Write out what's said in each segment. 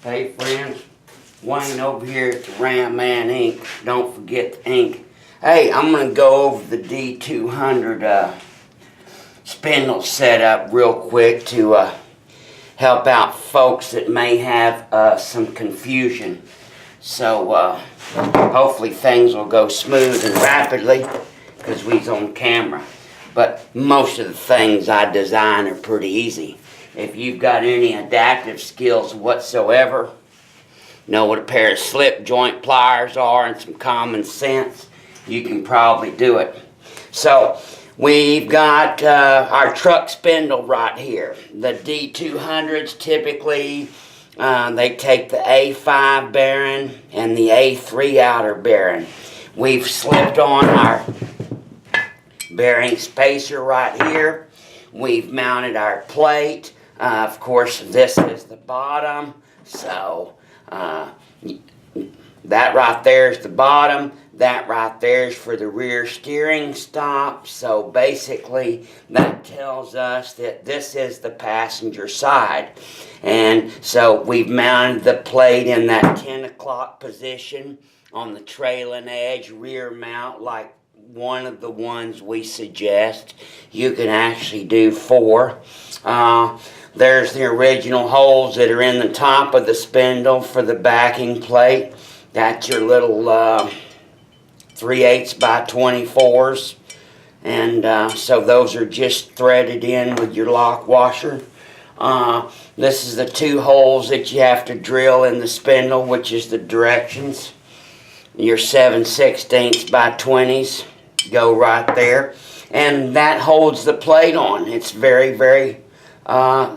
Hey friends, Wayne over here at the Ram Man Inc. Don't forget the ink. Hey, I'm going to go over the D200 spindle setup real quick to help out folks that may have some confusion. So hopefully things will go smooth and rapidly because we's on camera. But most of the things I design are pretty easy. If you've got any adaptive skills whatsoever, know what a pair of slip joint pliers are and some common sense, you can probably do it. So we've got our truck spindle right here. The D200s typically, they take the A5 bearing and the A3 outer bearing. We've slipped on our bearing spacer right here. We've mounted our plate. Of course, this is the bottom, so that right there is the bottom. That right there is for the rear steering stop. So basically, that tells us that this is the passenger side. And so we've mounted the plate in that 10 o'clock position on the trailing edge, rear mount, like one of the ones we suggest. You can actually do 4. There's the original holes that are in the top of the spindle for the backing plate. That's your little 3/8 by 24s. And so those are just threaded in with your lock washer. This is the 2 holes that you have to drill in the spindle, which is the directions. Your 7/16 by 20s go right there. And that holds the plate on. It's very, very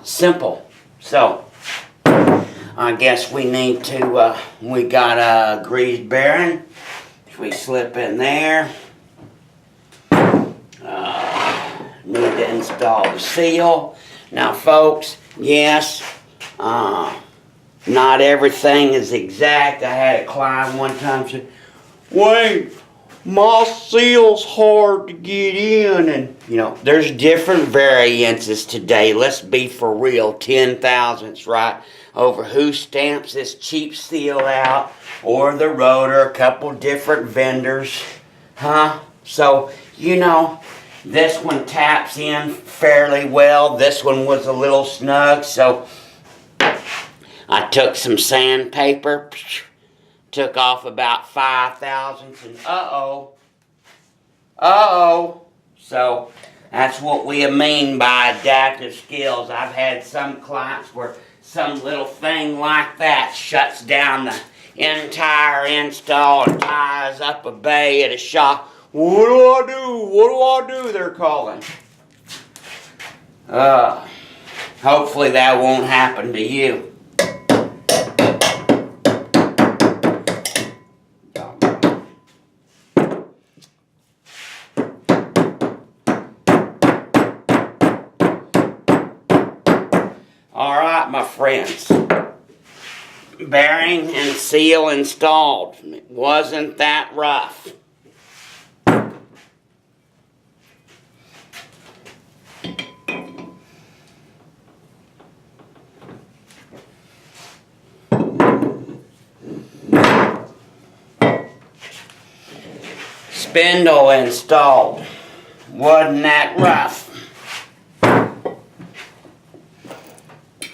simple. So I guess we need to, we got a greased bearing. We slip in there. Need to install the seal. Now folks, yes, not everything is exact. I had a client one time say, "Wayne, my seal's hard to get in," and you know, there's different variances today. Let's be for real, 10 thousandths, right? Over who stamps this cheap seal out, or the rotor, a couple different vendors, huh? So, you know, this one taps in fairly well. This one was a little snug, so I took some sandpaper, took off about 5 thousandths, and so that's what we mean by adaptive skills. I've had some clients where some little thing like that shuts down the entire install and ties up a bay at a shop. What do I do? What do I do? They're calling. Hopefully that won't happen to you. Alright, my friends. Bearing and seal installed. It wasn't that rough. Spindle installed. Wasn't that rough.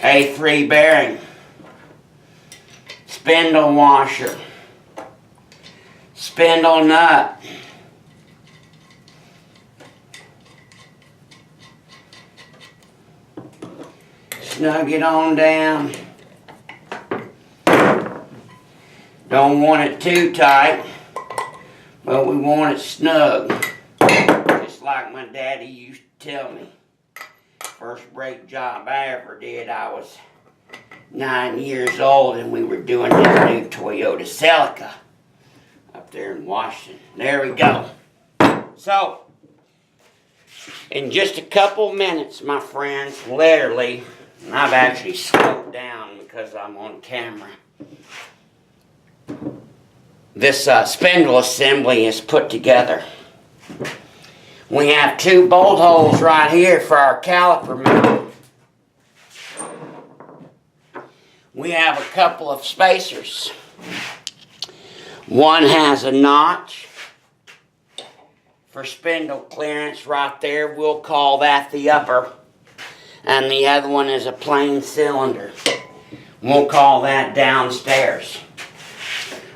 A3 bearing. Spindle washer. Spindle nut. Snug it on down. Don't want it too tight, but we want it snug. Just like my daddy used to tell me. First brake job I ever did, I was 9 years old, and we were doing this new Toyota Celica up there in Washington. There we go. So, in just a couple minutes, my friends, literally, and I've actually slowed down because I'm on camera, this spindle assembly is put together. We have 2 bolt holes right here for our caliper mount. we have a couple of spacers. One has a notch for spindle clearance right there. We'll call that the upper. And the other one is a plain cylinder. We'll call that downstairs.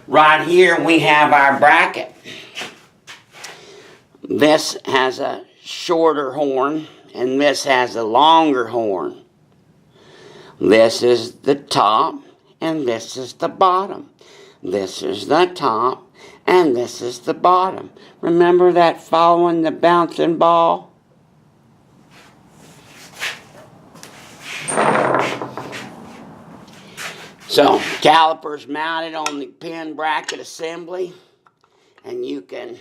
Right here we have our bracket. This has a shorter horn and this has a longer horn. This is the top and this is the bottom. This is the top and this is the bottom. Remember that following the bouncing ball? So, calipers mounted on the pin bracket assembly, and you can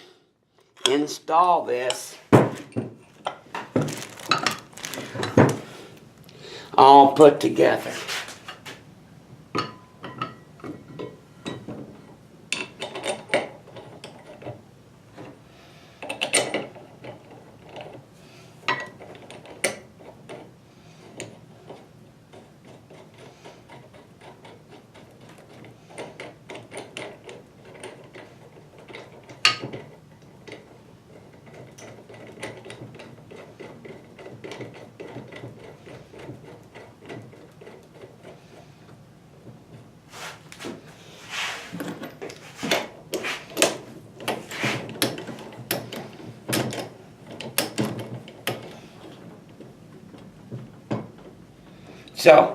install this all put together. So,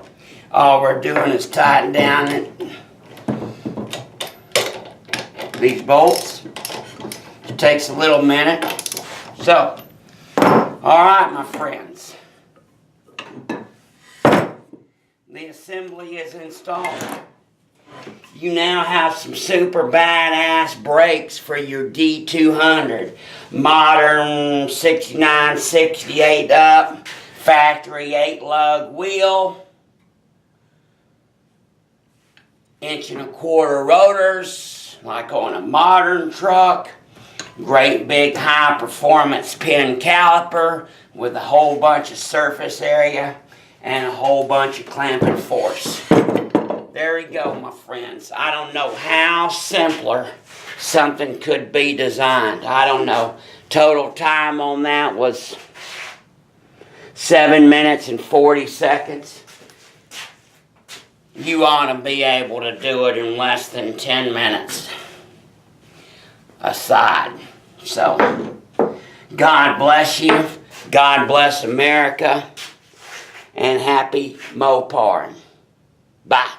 all we're doing is tightening down these bolts. It takes a little minute. So, alright my friends. The assembly is installed. You now have some super badass brakes for your D200. Modern 69, 68 up. Factory 8-lug wheel, 1.25" rotors, like on a modern truck. Great big high performance pin caliper with a whole bunch of surface area and a whole bunch of clamping force. There we go, my friends. I don't know how simpler something could be designed. I don't know. Total time on that was 7 minutes and 40 seconds. You ought to be able to do it in less than 10 minutes aside. So, God bless you. God bless America. And happy Moparing. Bye.